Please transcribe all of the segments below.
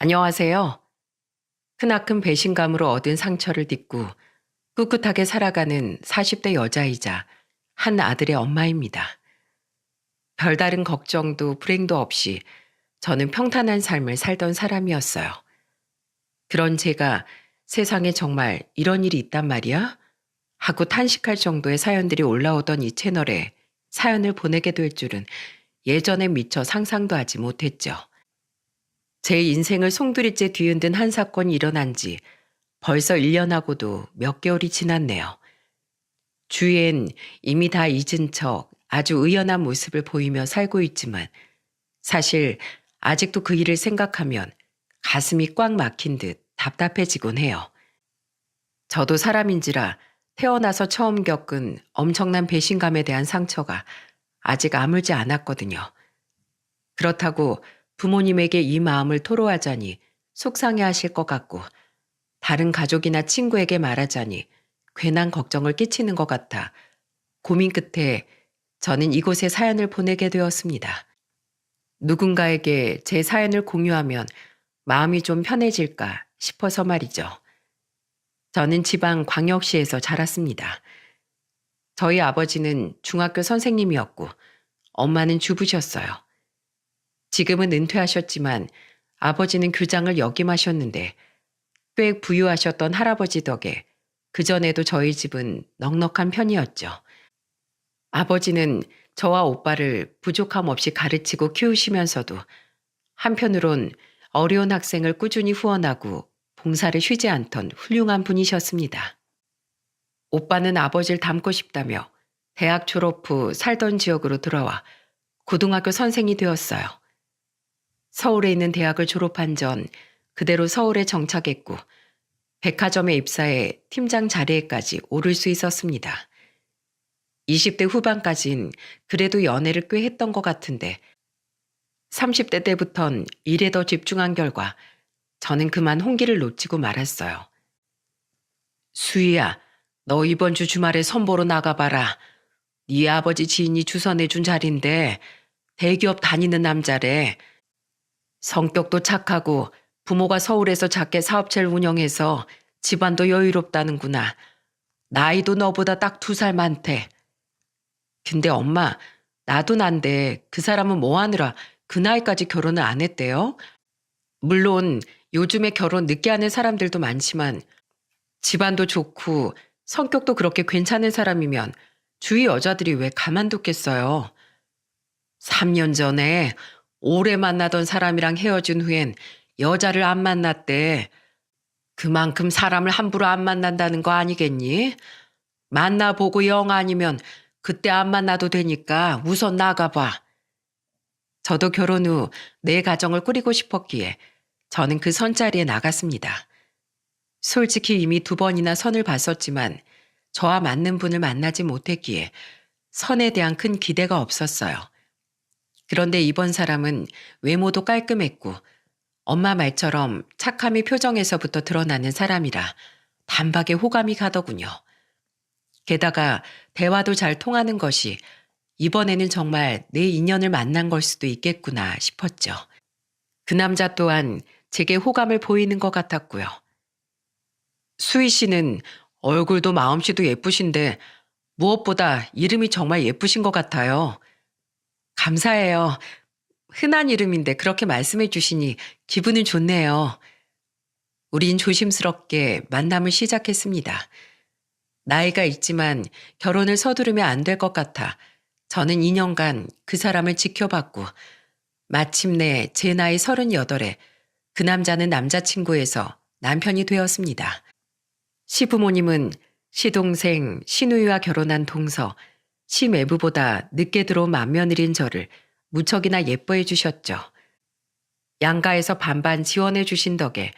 안녕하세요. 크나큰 배신감으로 얻은 상처를 딛고 꿋꿋하게 살아가는 40대 여자이자 한 아들의 엄마입니다. 별다른 걱정도 불행도 없이 저는 평탄한 삶을 살던 사람이었어요. 그런 제가 세상에 정말 이런 일이 있단 말이야? 하고 탄식할 정도의 사연들이 올라오던 이 채널에 사연을 보내게 될 줄은 예전에 미처 상상도 하지 못했죠. 제 인생을 송두리째 뒤흔든 한 사건이 일어난 지 벌써 1년하고도 몇 개월이 지났네요. 주위엔 이미 다 잊은 척 아주 의연한 모습을 보이며 살고 있지만 사실 아직도 그 일을 생각하면 가슴이 꽉 막힌 듯 답답해지곤 해요. 저도 사람인지라 태어나서 처음 겪은 엄청난 배신감에 대한 상처가 아직 아물지 않았거든요. 그렇다고 부모님에게 이 마음을 토로하자니 속상해 하실 것 같고 다른 가족이나 친구에게 말하자니 괜한 걱정을 끼치는 것 같아 고민 끝에 저는 이곳에 사연을 보내게 되었습니다. 누군가에게 제 사연을 공유하면 마음이 좀 편해질까 싶어서 말이죠. 저는 지방 광역시에서 자랐습니다. 저희 아버지는 중학교 선생님이었고 엄마는 주부셨어요. 지금은 은퇴하셨지만 아버지는 교장을 역임하셨는데 꽤 부유하셨던 할아버지 덕에 그전에도 저희 집은 넉넉한 편이었죠. 아버지는 저와 오빠를 부족함 없이 가르치고 키우시면서도 한편으론 어려운 학생을 꾸준히 후원하고 봉사를 쉬지 않던 훌륭한 분이셨습니다. 오빠는 아버지를 닮고 싶다며 대학 졸업 후 살던 지역으로 돌아와 고등학교 선생이 되었어요. 서울에 있는 대학을 졸업한 전 그대로 서울에 정착했고 백화점에 입사해 팀장 자리에까지 오를 수 있었습니다. 20대 후반까진 그래도 연애를 꽤 했던 것 같은데 30대 때부턴 일에 더 집중한 결과 저는 그만 홍기를 놓치고 말았어요. 수희야, 너 이번 주 주말에 선보러 나가봐라. 네 아버지 지인이 주선해준 자리인데 대기업 다니는 남자래. 성격도 착하고 부모가 서울에서 작게 사업체를 운영해서 집안도 여유롭다는구나. 나이도 너보다 딱 2살 많대. 근데 엄마, 나도 난데 그 사람은 뭐 하느라 그 나이까지 결혼을 안 했대요? 물론 요즘에 결혼 늦게 하는 사람들도 많지만 집안도 좋고 성격도 그렇게 괜찮은 사람이면 주위 여자들이 왜 가만뒀겠어요? 3년 전에 오래 만나던 사람이랑 헤어진 후엔 여자를 안 만났대. 그만큼 사람을 함부로 안 만난다는 거 아니겠니? 만나보고 영 아니면 그때 안 만나도 되니까 우선 나가봐. 저도 결혼 후 내 가정을 꾸리고 싶었기에 저는 그 선자리에 나갔습니다. 솔직히 이미 2번이나 선을 봤었지만 저와 맞는 분을 만나지 못했기에 선에 대한 큰 기대가 없었어요. 그런데 이번 사람은 외모도 깔끔했고 엄마 말처럼 착함이 표정에서부터 드러나는 사람이라 단박에 호감이 가더군요. 게다가 대화도 잘 통하는 것이 이번에는 정말 내 인연을 만난 걸 수도 있겠구나 싶었죠. 그 남자 또한 제게 호감을 보이는 것 같았고요. 수희 씨는 얼굴도 마음씨도 예쁘신데 무엇보다 이름이 정말 예쁘신 것 같아요. 감사해요. 흔한 이름인데 그렇게 말씀해 주시니 기분은 좋네요. 우린 조심스럽게 만남을 시작했습니다. 나이가 있지만 결혼을 서두르면 안 될 것 같아 저는 2년간 그 사람을 지켜봤고 마침내 제 나이 38에 그 남자는 남자친구에서 남편이 되었습니다. 시부모님은 시동생 시누이와 결혼한 동서 시매부보다 늦게 들어온 맏며느리인 저를 무척이나 예뻐해 주셨죠. 양가에서 반반 지원해 주신 덕에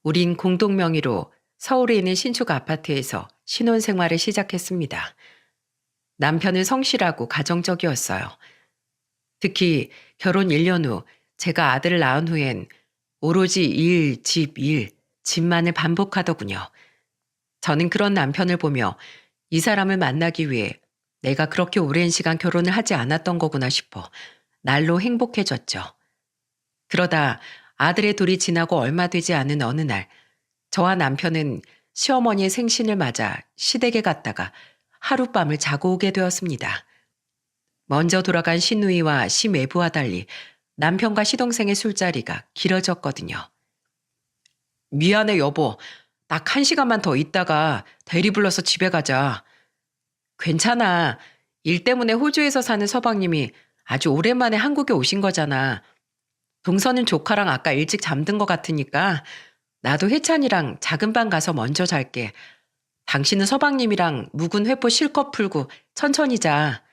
우린 공동 명의로 서울에 있는 신축 아파트에서 신혼생활을 시작했습니다. 남편은 성실하고 가정적이었어요. 특히 결혼 1년 후 제가 아들을 낳은 후엔 오로지 일, 집, 일, 집만을 반복하더군요. 저는 그런 남편을 보며 이 사람을 만나기 위해 내가 그렇게 오랜 시간 결혼을 하지 않았던 거구나 싶어 날로 행복해졌죠. 그러다 아들의 돌이 지나고 얼마 되지 않은 어느 날, 저와 남편은 시어머니의 생신을 맞아 시댁에 갔다가 하룻밤을 자고 오게 되었습니다. 먼저 돌아간 시누이와 시매부와 달리 남편과 시동생의 술자리가 길어졌거든요. 미안해, 여보. 딱 1시간만 더 있다가 대리 불러서 집에 가자. 괜찮아. 일 때문에 호주에서 사는 서방님이 아주 오랜만에 한국에 오신 거잖아. 동서는 조카랑 아까 일찍 잠든 것 같으니까 나도 혜찬이랑 작은 방 가서 먼저 잘게. 당신은 서방님이랑 묵은 회포 실컷 풀고 천천히 자.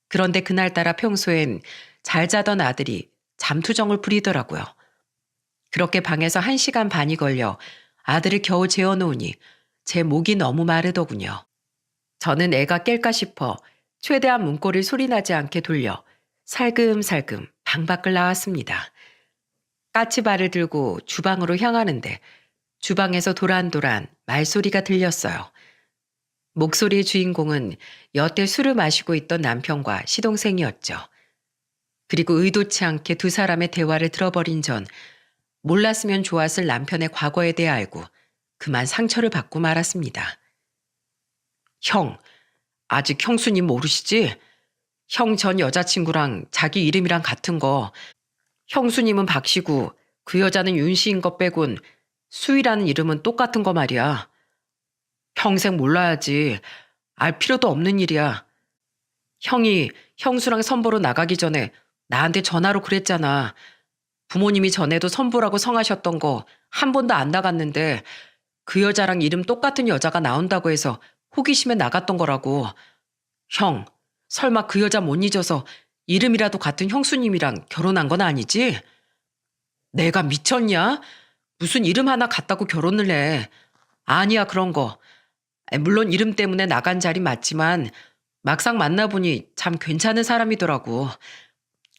그런데 그날따라 평소엔 잘 자던 아들이 잠투정을 부리더라고요. 그렇게 방에서 1시간 반이 걸려 아들을 겨우 재워놓으니 제 목이 너무 마르더군요. 저는 애가 깰까 싶어 최대한 문고리를 소리나지 않게 돌려 살금살금 방 밖을 나왔습니다. 까치발을 들고 주방으로 향하는데 주방에서 도란도란 말소리가 들렸어요. 목소리의 주인공은 여태 술을 마시고 있던 남편과 시동생이었죠. 그리고 의도치 않게 두 사람의 대화를 들어버린 전 몰랐으면 좋았을 남편의 과거에 대해 알고 그만 상처를 받고 말았습니다. 형, 아직 형수님 모르시지? 형 전 여자친구랑 자기 이름이랑 같은 거. 형수님은 박씨고 그 여자는 윤씨인 것 빼곤 수희라는 이름은 똑같은 거 말이야. 평생 몰라야지. 알 필요도 없는 일이야. 형이 형수랑 선보러 나가기 전에 나한테 전화로 그랬잖아. 부모님이 전에도 선보라고 성하셨던 거 한 번도 안 나갔는데 그 여자랑 이름 똑같은 여자가 나온다고 해서 호기심에 나갔던 거라고. 형, 설마 그 여자 못 잊어서 이름이라도 같은 형수님이랑 결혼한 건 아니지? 내가 미쳤냐? 무슨 이름 하나 같다고 결혼을 해. 아니야, 그런 거. 물론 이름 때문에 나간 자리 맞지만 막상 만나보니 참 괜찮은 사람이더라고.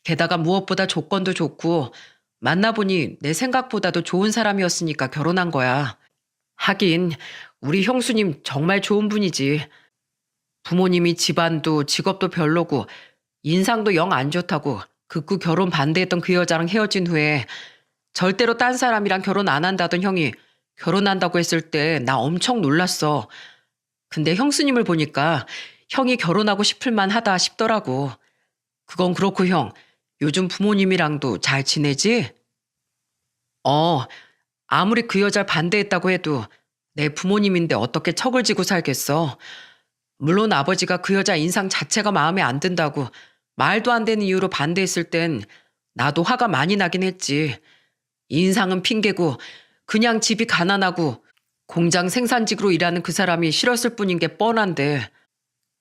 게다가 무엇보다 조건도 좋고 만나보니 내 생각보다도 좋은 사람이었으니까 결혼한 거야. 하긴 우리 형수님 정말 좋은 분이지. 부모님이 집안도 직업도 별로고 인상도 영 안 좋다고 극구 결혼 반대했던 그 여자랑 헤어진 후에 절대로 딴 사람이랑 결혼 안 한다던 형이 결혼한다고 했을 때 나 엄청 놀랐어. 근데 형수님을 보니까 형이 결혼하고 싶을 만하다 싶더라고. 그건 그렇고 형, 요즘 부모님이랑도 잘 지내지? 어, 아무리 그 여자를 반대했다고 해도 내 부모님인데 어떻게 척을 지고 살겠어. 물론 아버지가 그 여자 인상 자체가 마음에 안 든다고 말도 안 되는 이유로 반대했을 땐 나도 화가 많이 나긴 했지. 인상은 핑계고 그냥 집이 가난하고 공장 생산직으로 일하는 그 사람이 싫었을 뿐인 게 뻔한데.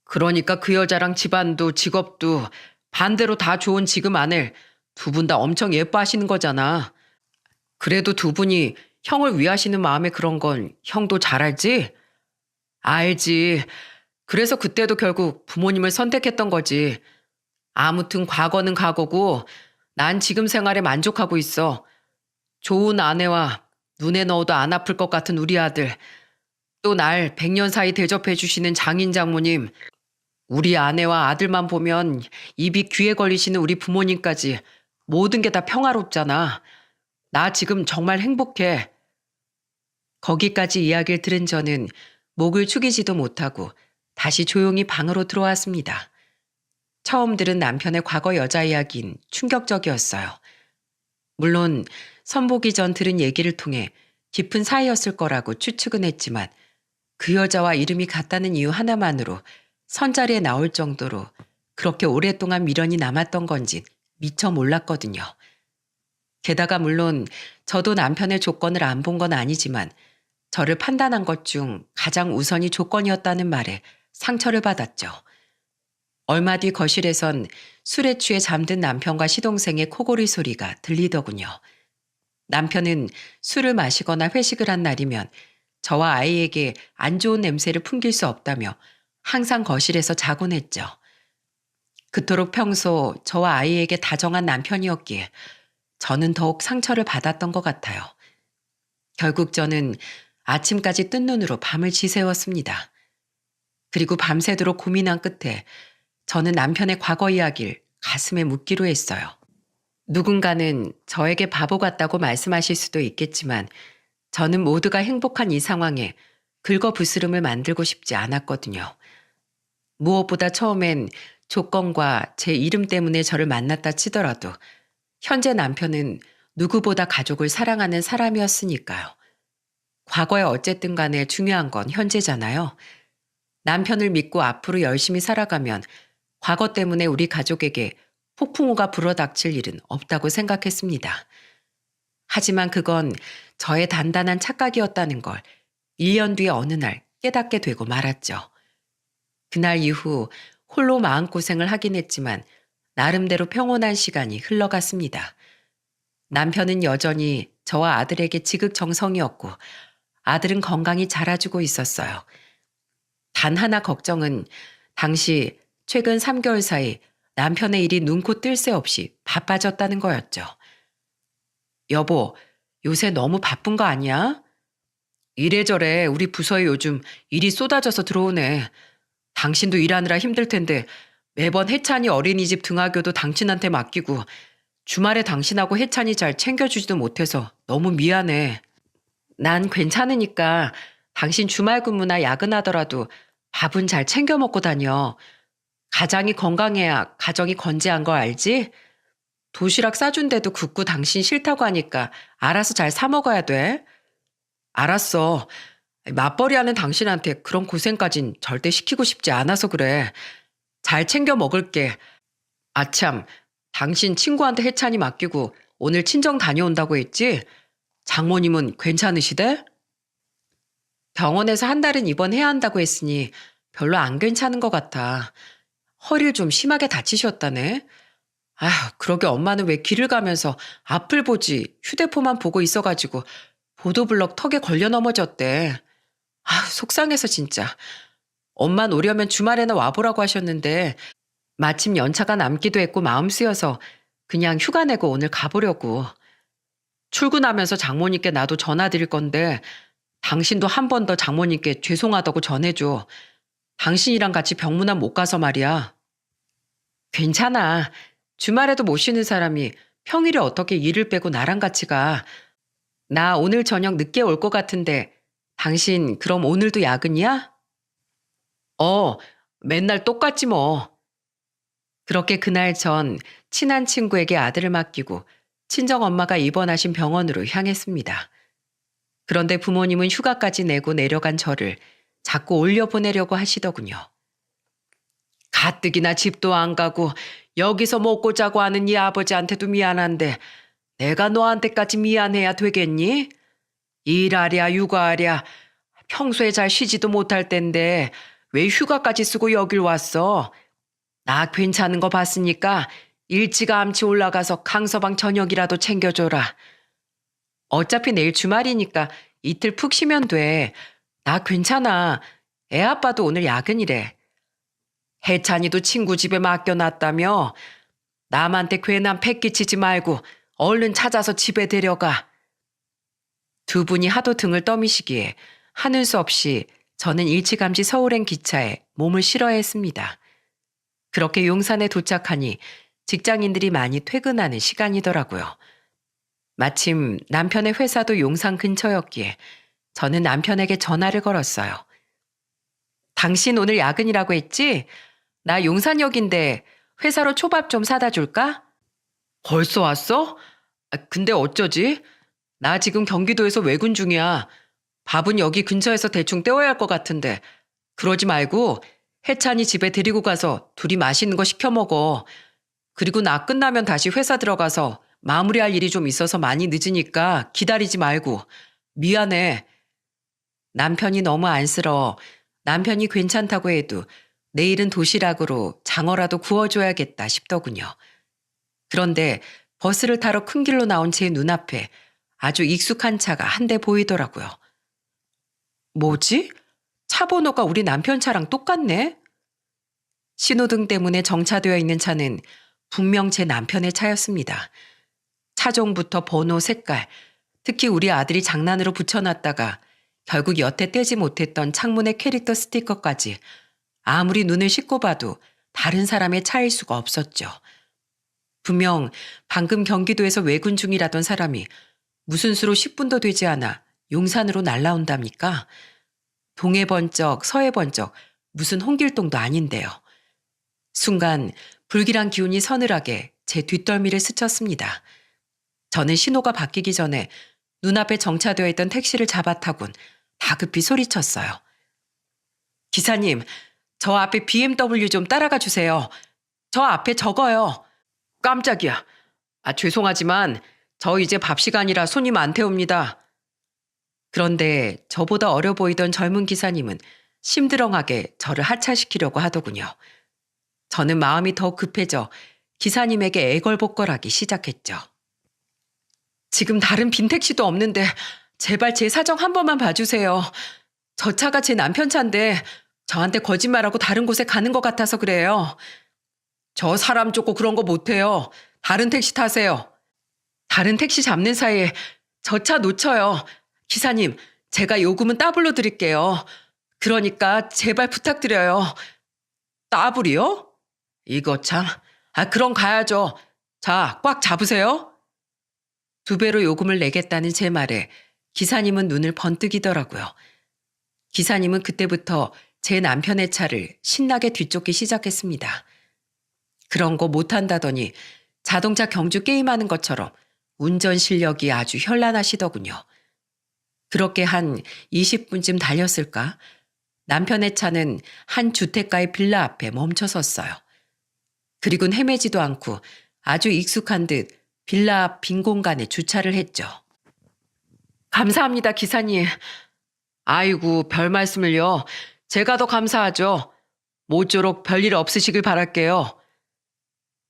그러니까 그 여자랑 집안도 직업도 반대로 다 좋은 지금 아내를 두 분 다 엄청 예뻐하시는 거잖아. 그래도 두 분이 형을 위하시는 마음에 그런 건 형도 잘 알지? 알지. 그래서 그때도 결국 부모님을 선택했던 거지. 아무튼 과거는 과거고 난 지금 생활에 만족하고 있어. 좋은 아내와 눈에 넣어도 안 아플 것 같은 우리 아들. 또 날 100년 사이 대접해 주시는 장인 장모님. 우리 아내와 아들만 보면 입이 귀에 걸리시는 우리 부모님까지 모든 게 다 평화롭잖아. 나 지금 정말 행복해. 거기까지 이야기를 들은 저는 목을 축이지도 못하고 다시 조용히 방으로 들어왔습니다. 처음 들은 남편의 과거 여자 이야기는 충격적이었어요. 물론 선보기 전 들은 얘기를 통해 깊은 사이였을 거라고 추측은 했지만 그 여자와 이름이 같다는 이유 하나만으로 선자리에 나올 정도로 그렇게 오랫동안 미련이 남았던 건진 미처 몰랐거든요. 게다가 물론 저도 남편의 조건을 안 본 건 아니지만 저를 판단한 것 중 가장 우선이 조건이었다는 말에 상처를 받았죠. 얼마 뒤 거실에선 술에 취해 잠든 남편과 시동생의 코골이 소리가 들리더군요. 남편은 술을 마시거나 회식을 한 날이면 저와 아이에게 안 좋은 냄새를 풍길 수 없다며 항상 거실에서 자곤 했죠. 그토록 평소 저와 아이에게 다정한 남편이었기에 저는 더욱 상처를 받았던 것 같아요. 결국 저는 아침까지 뜬 눈으로 밤을 지새웠습니다. 그리고 밤새도록 고민한 끝에 저는 남편의 과거 이야기를 가슴에 묻기로 했어요. 누군가는 저에게 바보 같다고 말씀하실 수도 있겠지만 저는 모두가 행복한 이 상황에 긁어부스름을 만들고 싶지 않았거든요. 무엇보다 처음엔 조건과 제 이름 때문에 저를 만났다 치더라도 현재 남편은 누구보다 가족을 사랑하는 사람이었으니까요. 과거에 어쨌든 간에 중요한 건 현재잖아요. 남편을 믿고 앞으로 열심히 살아가면 과거 때문에 우리 가족에게 폭풍우가 불어닥칠 일은 없다고 생각했습니다. 하지만 그건 저의 단단한 착각이었다는 걸 1년 뒤에 어느 날 깨닫게 되고 말았죠. 그날 이후 홀로 마음고생을 하긴 했지만 나름대로 평온한 시간이 흘러갔습니다. 남편은 여전히 저와 아들에게 지극정성이었고 아들은 건강히 자라주고 있었어요. 단 하나 걱정은 당시 최근 3개월 사이 남편의 일이 눈코 뜰 새 없이 바빠졌다는 거였죠. 여보, 요새 너무 바쁜 거 아니야? 이래저래 우리 부서에 요즘 일이 쏟아져서 들어오네. 당신도 일하느라 힘들 텐데 매번 혜찬이 어린이집 등하교도 당신한테 맡기고 주말에 당신하고 혜찬이 잘 챙겨주지도 못해서 너무 미안해. 난 괜찮으니까 당신 주말 근무나 야근하더라도 밥은 잘 챙겨 먹고 다녀. 가장이 건강해야 가정이 건재한 거 알지? 도시락 싸준데도 굽고 당신 싫다고 하니까 알아서 잘 사 먹어야 돼. 알았어. 맞벌이 하는 당신한테 그런 고생까진 절대 시키고 싶지 않아서 그래. 잘 챙겨 먹을게. 아참, 당신 친구한테 혜찬이 맡기고 오늘 친정 다녀온다고 했지? 장모님은 괜찮으시대? 병원에서 한 달은 입원해야 한다고 했으니 별로 안 괜찮은 것 같아. 허리를 좀 심하게 다치셨다네. 아휴, 그러게 엄마는 왜 길을 가면서 앞을 보지 휴대폰만 보고 있어가지고 보도블럭 턱에 걸려 넘어졌대. 아, 속상해서 진짜. 엄만 오려면 주말에나 와보라고 하셨는데 마침 연차가 남기도 했고 마음 쓰여서 그냥 휴가 내고 오늘 가보려고. 출근하면서 장모님께 나도 전화 드릴 건데 당신도 한 번 더 장모님께 죄송하다고 전해줘. 당신이랑 같이 병문안 못 가서 말이야. 괜찮아. 주말에도 못 쉬는 사람이 평일에 어떻게 일을 빼고 나랑 같이 가. 나 오늘 저녁 늦게 올 것 같은데 당신 그럼 오늘도 야근이야? 어, 맨날 똑같지 뭐. 그렇게 그날 전 친한 친구에게 아들을 맡기고 친정엄마가 입원하신 병원으로 향했습니다. 그런데 부모님은 휴가까지 내고 내려간 저를 자꾸 올려보내려고 하시더군요. 가뜩이나 집도 안 가고 여기서 먹고 자고 하는 이 아버지한테도 미안한데 내가 너한테까지 미안해야 되겠니? 일하랴 육아하랴 평소에 잘 쉬지도 못할 텐데 왜 휴가까지 쓰고 여길 왔어? 나 괜찮은 거 봤으니까 일찌감치 올라가서 강서방 저녁이라도 챙겨줘라. 어차피 내일 주말이니까 이틀 푹 쉬면 돼. 나 괜찮아. 애 아빠도 오늘 야근이래. 혜찬이도 친구 집에 맡겨놨다며? 남한테 괜한 패 끼치지 말고 얼른 찾아서 집에 데려가. 두 분이 하도 등을 떠미시기에 하는 수 없이 저는 일찌감치 서울행 기차에 몸을 실어야 했습니다. 그렇게 용산에 도착하니 직장인들이 많이 퇴근하는 시간이더라고요. 마침 남편의 회사도 용산 근처였기에 저는 남편에게 전화를 걸었어요. 당신 오늘 야근이라고 했지? 나 용산역인데 회사로 초밥 좀 사다 줄까? 벌써 왔어? 근데 어쩌지? 나 지금 경기도에서 외근 중이야. 밥은 여기 근처에서 대충 때워야 할 것 같은데. 그러지 말고 혜찬이 집에 데리고 가서 둘이 맛있는 거 시켜 먹어. 그리고 나 끝나면 다시 회사 들어가서 마무리할 일이 좀 있어서 많이 늦으니까 기다리지 말고. 미안해. 남편이 너무 안쓰러워. 남편이 괜찮다고 해도 내일은 도시락으로 장어라도 구워줘야겠다 싶더군요. 그런데 버스를 타러 큰 길로 나온 제 눈앞에 아주 익숙한 차가 한 대 보이더라고요. 뭐지? 차 번호가 우리 남편 차랑 똑같네? 신호등 때문에 정차되어 있는 차는 분명 제 남편의 차였습니다. 차종부터 번호, 색깔, 특히 우리 아들이 장난으로 붙여놨다가 결국 여태 떼지 못했던 창문의 캐릭터 스티커까지 아무리 눈을 씻고 봐도 다른 사람의 차일 수가 없었죠. 분명 방금 경기도에서 외근 중이라던 사람이 무슨 수로 10분도 되지 않아 용산으로 날라온답니까? 동해 번쩍 서해 번쩍 무슨 홍길동도 아닌데요. 순간 불길한 기운이 서늘하게 제 뒷덜미를 스쳤습니다. 저는 신호가 바뀌기 전에 눈앞에 정차되어 있던 택시를 잡아타곤 다급히 소리쳤어요. 기사님, 저 앞에 BMW 좀 따라가 주세요. 저 앞에 적어요. 깜짝이야. 죄송하지만 저 이제 밥 시간이라 손님 안 태웁니다. 그런데 저보다 어려 보이던 젊은 기사님은 심드렁하게 저를 하차시키려고 하더군요. 저는 마음이 더 급해져 기사님에게 애걸복걸하기 시작했죠. 지금 다른 빈택시도 없는데 제발 제 사정 한 번만 봐주세요. 저 차가 제 남편 차인데 저한테 거짓말하고 다른 곳에 가는 것 같아서 그래요. 저 사람 쫓고 그런 거 못해요. 다른 택시 타세요. 다른 택시 잡는 사이에 저 차 놓쳐요. 기사님, 제가 요금은 따블로 드릴게요. 그러니까 제발 부탁드려요. 따블이요? 이거 참. 그럼 가야죠. 자, 꽉 잡으세요. 2배로 요금을 내겠다는 제 말에 기사님은 눈을 번뜩이더라고요. 기사님은 그때부터 제 남편의 차를 신나게 뒤쫓기 시작했습니다. 그런 거 못한다더니 자동차 경주 게임하는 것처럼 운전 실력이 아주 현란하시더군요. 그렇게 한 20분쯤 달렸을까? 남편의 차는 한 주택가의 빌라 앞에 멈춰섰어요. 그리곤 헤매지도 않고 아주 익숙한 듯 빌라 앞 빈 공간에 주차를 했죠. 감사합니다, 기사님. 아이고, 별 말씀을요. 제가 더 감사하죠. 모쪼록 별일 없으시길 바랄게요.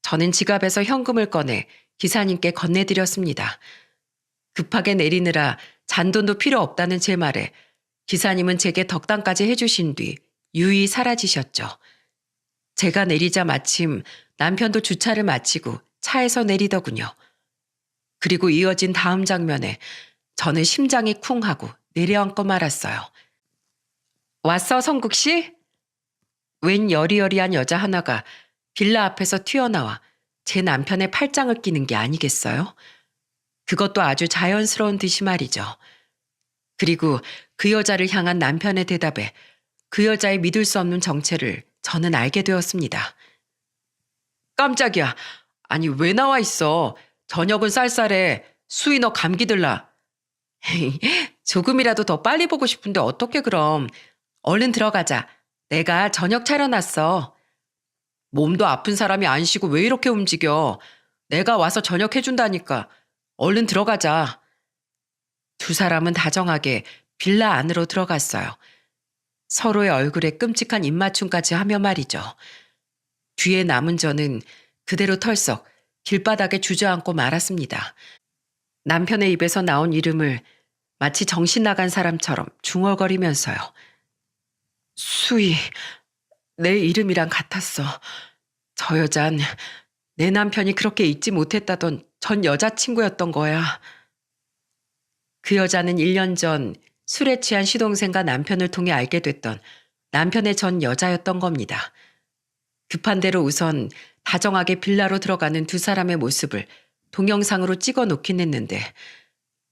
저는 지갑에서 현금을 꺼내 기사님께 건네드렸습니다. 급하게 내리느라 잔돈도 필요 없다는 제 말에 기사님은 제게 덕담까지 해주신 뒤 유유히 사라지셨죠. 제가 내리자 마침 남편도 주차를 마치고 차에서 내리더군요. 그리고 이어진 다음 장면에 저는 심장이 쿵 하고 내려앉고 말았어요. 왔어, 성국 씨? 웬 여리여리한 여자 하나가 빌라 앞에서 튀어나와 제 남편의 팔짱을 끼는 게 아니겠어요? 그것도 아주 자연스러운 듯이 말이죠. 그리고 그 여자를 향한 남편의 대답에 그 여자의 믿을 수 없는 정체를 저는 알게 되었습니다. 깜짝이야. 아니, 왜 나와 있어? 저녁은 쌀쌀해. 수희 너 감기 들라. 조금이라도 더 빨리 보고 싶은데 어떻게 그럼. 얼른 들어가자. 내가 저녁 차려놨어. 몸도 아픈 사람이 안 쉬고 왜 이렇게 움직여. 내가 와서 저녁 해준다니까. 얼른 들어가자. 2 사람은 다정하게 빌라 안으로 들어갔어요. 서로의 얼굴에 끔찍한 입맞춤까지 하며 말이죠. 뒤에 남은 저는 그대로 털썩 길바닥에 주저앉고 말았습니다. 남편의 입에서 나온 이름을 마치 정신 나간 사람처럼 중얼거리면서요. 수희, 내 이름이랑 같았어. 저 여잔 내 남편이 그렇게 잊지 못했다던 전 여자친구였던 거야. 그 여자는 1년 전 술에 취한 시동생과 남편을 통해 알게 됐던 남편의 전 여자였던 겁니다. 급한 대로 우선 다정하게 빌라로 들어가는 2 사람의 모습을 동영상으로 찍어 놓긴 했는데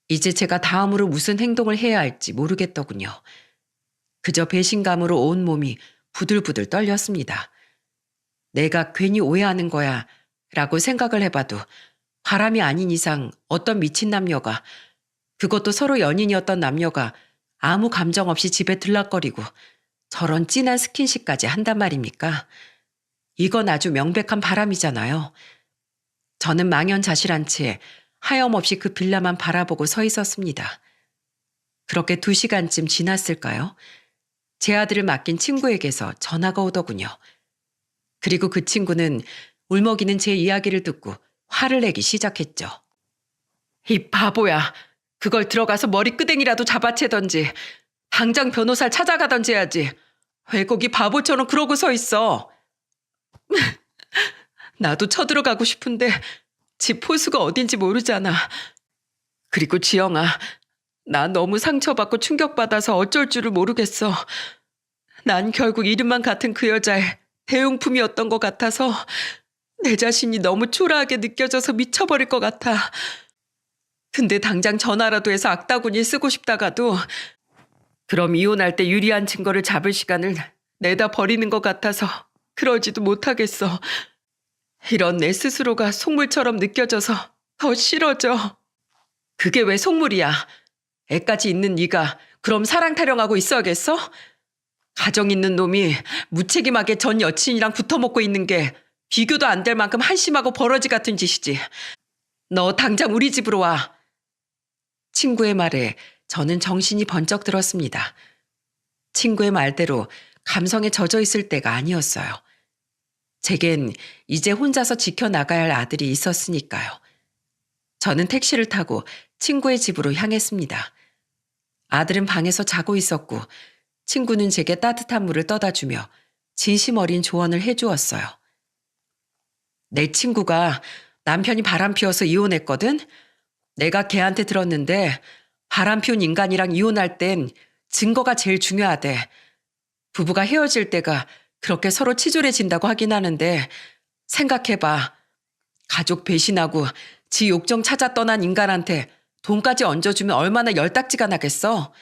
이제 제가 다음으로 무슨 행동을 해야 할지 모르겠더군요. 그저 배신감으로 온 몸이 부들부들 떨렸습니다. 내가 괜히 오해하는 거야 라고 생각을 해봐도 바람이 아닌 이상 어떤 미친 남녀가, 그것도 서로 연인이었던 남녀가 아무 감정 없이 집에 들락거리고 저런 진한 스킨십까지 한단 말입니까? 이건 아주 명백한 바람이잖아요. 저는 망연자실한 채 하염없이 그 빌라만 바라보고 서 있었습니다. 그렇게 2시간쯤 지났을까요? 제 아들을 맡긴 친구에게서 전화가 오더군요. 그리고 그 친구는 울먹이는 제 이야기를 듣고 화를 내기 시작했죠. 이 바보야. 그걸 들어가서 머리끄댕이라도 잡아채던지 당장 변호사를 찾아가던지 해야지. 왜 거기 바보처럼 그러고 서 있어. 나도 쳐들어가고 싶은데 집 호수가 어딘지 모르잖아. 그리고 지영아, 나 너무 상처받고 충격받아서 어쩔 줄을 모르겠어. 난 결국 이름만 같은 그 여자의 대용품이었던 것 같아서 내 자신이 너무 초라하게 느껴져서 미쳐버릴 것 같아. 근데 당장 전화라도 해서 악다구니 쓰고 싶다가도 그럼 이혼할 때 유리한 증거를 잡을 시간을 내다 버리는 것 같아서 그러지도 못하겠어. 이런 내 스스로가 속물처럼 느껴져서 더 싫어져. 그게 왜 속물이야? 애까지 있는 네가 그럼 사랑 타령하고 있어야겠어? 가정 있는 놈이 무책임하게 전 여친이랑 붙어먹고 있는 게 비교도 안 될 만큼 한심하고 버러지 같은 짓이지. 너 당장 우리 집으로 와. 친구의 말에 저는 정신이 번쩍 들었습니다. 친구의 말대로 감성에 젖어 있을 때가 아니었어요. 제겐 이제 혼자서 지켜나가야 할 아들이 있었으니까요. 저는 택시를 타고 친구의 집으로 향했습니다. 아들은 방에서 자고 있었고 친구는 제게 따뜻한 물을 떠다 주며 진심 어린 조언을 해주었어요. 내 친구가 남편이 바람 피워서 이혼했거든? 내가 걔한테 들었는데 바람 피운 인간이랑 이혼할 땐 증거가 제일 중요하대. 부부가 헤어질 때가 그렇게 서로 치졸해진다고 하긴 하는데 생각해봐. 가족 배신하고 지 욕정 찾아 떠난 인간한테 돈까지 얹어주면 얼마나 열딱지가 나겠어.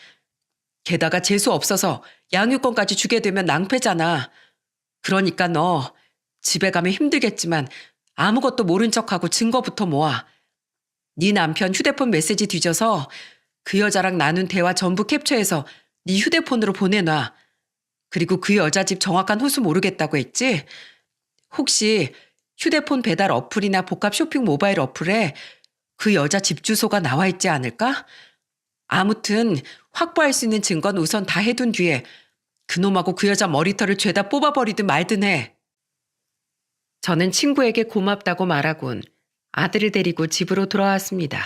게다가 재수 없어서 양육권까지 주게 되면 낭패잖아. 그러니까 너 집에 가면 힘들겠지만 아무것도 모른 척하고 증거부터 모아. 네 남편 휴대폰 메시지 뒤져서 그 여자랑 나눈 대화 전부 캡처해서 네 휴대폰으로 보내놔. 그리고 그 여자 집 정확한 호수 모르겠다고 했지? 혹시 휴대폰 배달 어플이나 복합 쇼핑 모바일 어플에 그 여자 집 주소가 나와 있지 않을까? 아무튼 확보할 수 있는 증거는 우선 다 해둔 뒤에 그놈하고 그 여자 머리털을 죄다 뽑아버리든 말든 해. 저는 친구에게 고맙다고 말하곤 아들을 데리고 집으로 돌아왔습니다.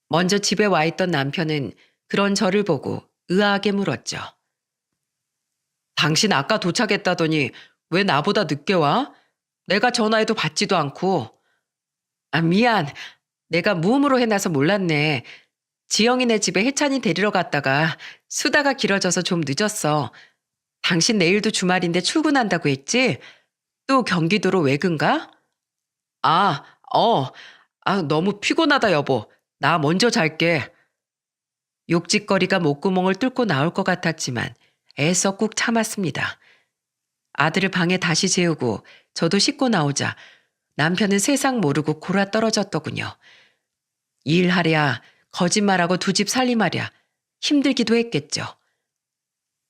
먼저 집에 와 있던 남편은 그런 저를 보고 의아하게 물었죠. 당신 아까 도착했다더니 왜 나보다 늦게 와? 내가 전화해도 받지도 않고. 아, 미안. 내가 무음으로 해놔서 몰랐네. 지영이네 집에 혜찬이 데리러 갔다가 수다가 길어져서 좀 늦었어. 당신 내일도 주말인데 출근한다고 했지? 또 경기도로 외근가? 아, 어. 아, 너무 피곤하다 여보. 나 먼저 잘게. 욕짓거리가 목구멍을 뚫고 나올 것 같았지만 애써 꾹 참았습니다. 아들을 방에 다시 재우고 저도 씻고 나오자 남편은 세상 모르고 골아 떨어졌더군요. 일하랴 거짓말하고 두 집 살림하랴 힘들기도 했겠죠.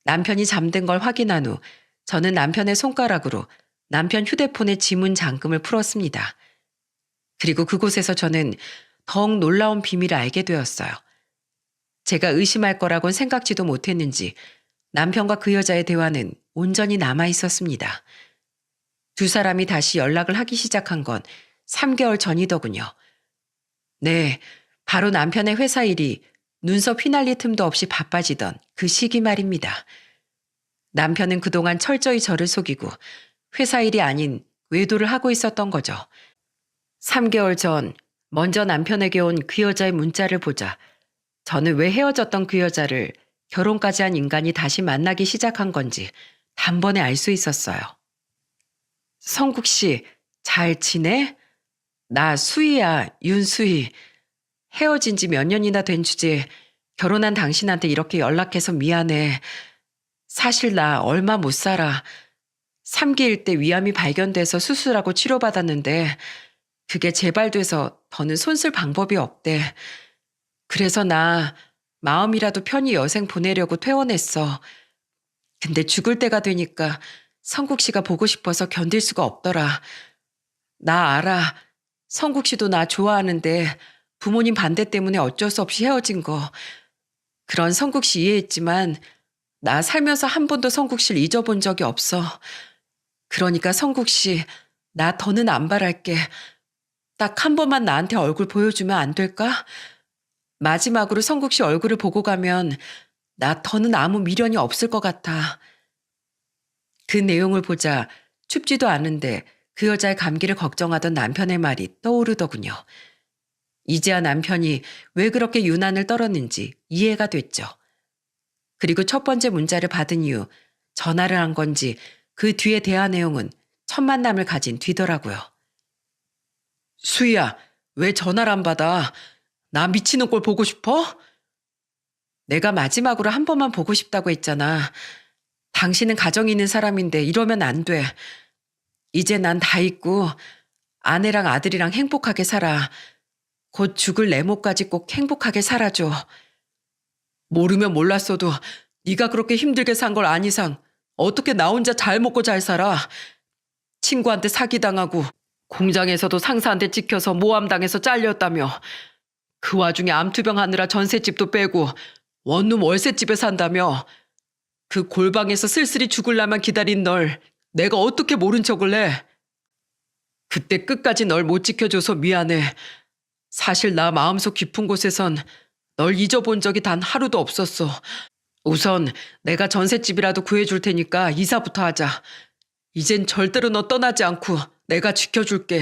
남편이 잠든 걸 확인한 후 저는 남편의 손가락으로 남편 휴대폰의 지문 잠금을 풀었습니다. 그리고 그곳에서 저는 더욱 놀라운 비밀을 알게 되었어요. 제가 의심할 거라곤 생각지도 못했는지 남편과 그 여자의 대화는 온전히 남아 있었습니다. 두 사람이 다시 연락을 하기 시작한 건 3개월 전이더군요. 네, 바로 남편의 회사 일이 눈썹 휘날릴 틈도 없이 바빠지던 그 시기 말입니다. 남편은 그동안 철저히 저를 속이고 회사 일이 아닌 외도를 하고 있었던 거죠. 3개월 전 먼저 남편에게 온 그 여자의 문자를 보자 저는 왜 헤어졌던 그 여자를 결혼까지 한 인간이 다시 만나기 시작한 건지 단번에 알 수 있었어요. 성국 씨, 잘 지내? 나 수희야, 윤수희. 헤어진 지 몇 년이나 된 주제에 결혼한 당신한테 이렇게 연락해서 미안해. 사실 나 얼마 못 살아. 3기일 때 위암이 발견돼서 수술하고 치료받았는데 그게 재발돼서 더는 손쓸 방법이 없대. 그래서 나 마음이라도 편히 여생 보내려고 퇴원했어. 근데 죽을 때가 되니까 성국 씨가 보고 싶어서 견딜 수가 없더라. 나 알아. 성국 씨도 나 좋아하는데 부모님 반대 때문에 어쩔 수 없이 헤어진 거. 그런 성국 씨 이해했지만 나 살면서 한 번도 성국 씨를 잊어본 적이 없어. 그러니까 성국 씨, 나 더는 안 바랄게. 딱 한 번만 나한테 얼굴 보여주면 안 될까? 마지막으로 성국 씨 얼굴을 보고 가면 나 더는 아무 미련이 없을 것 같아. 그 내용을 보자 춥지도 않은데 그 여자의 감기를 걱정하던 남편의 말이 떠오르더군요. 이제야 남편이 왜 그렇게 유난을 떨었는지 이해가 됐죠. 그리고 첫 번째 문자를 받은 이후 전화를 한 건지 그 뒤에 대화 내용은 첫 만남을 가진 뒤더라고요. 수희야, 왜 전화를 안 받아? 나 미치는 꼴 보고 싶어? 내가 마지막으로 한 번만 보고 싶다고 했잖아. 당신은 가정이 있는 사람인데 이러면 안 돼. 이제 난 다 있고 아내랑 아들이랑 행복하게 살아. 곧 죽을 내 목까지 꼭 행복하게 살아줘. 모르면 몰랐어도 네가 그렇게 힘들게 산 걸 안 이상 어떻게 나 혼자 잘 먹고 잘 살아. 친구한테 사기당하고 공장에서도 상사한테 찍혀서 모함당해서 잘렸다며. 그 와중에 암투병 하느라 전셋집도 빼고 원룸 월세집에 산다며. 그 골방에서 쓸쓸히 죽을라만 기다린 널 내가 어떻게 모른 척을 해. 그때 끝까지 널 못 지켜줘서 미안해. 사실 나 마음속 깊은 곳에선 널 잊어본 적이 단 하루도 없었어. 우선 내가 전셋집이라도 구해줄 테니까 이사부터 하자. 이젠 절대로 너 떠나지 않고 내가 지켜줄게.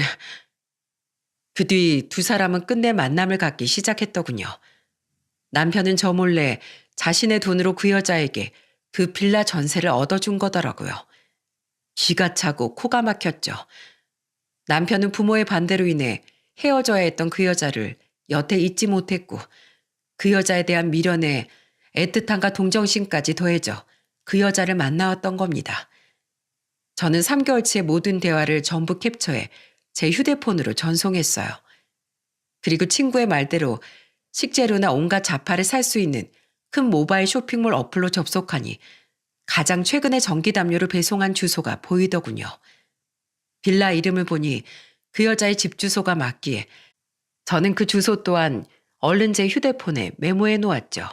그 뒤 두 사람은 끝내 만남을 갖기 시작했더군요. 남편은 저 몰래 자신의 돈으로 그 여자에게 그 빌라 전세를 얻어준 거더라고요. 기가 차고 코가 막혔죠. 남편은 부모의 반대로 인해 헤어져야 했던 그 여자를 여태 잊지 못했고 그 여자에 대한 미련에 애틋함과 동정심까지 더해져 그 여자를 만나왔던 겁니다. 저는 3개월치의 모든 대화를 전부 캡처해 제 휴대폰으로 전송했어요. 그리고 친구의 말대로 식재료나 온갖 자파를 살 수 있는 큰 모바일 쇼핑몰 어플로 접속하니 가장 최근에 전기담요를 배송한 주소가 보이더군요. 빌라 이름을 보니 그 여자의 집 주소가 맞기에 저는 그 주소 또한 얼른 제 휴대폰에 메모해 놓았죠.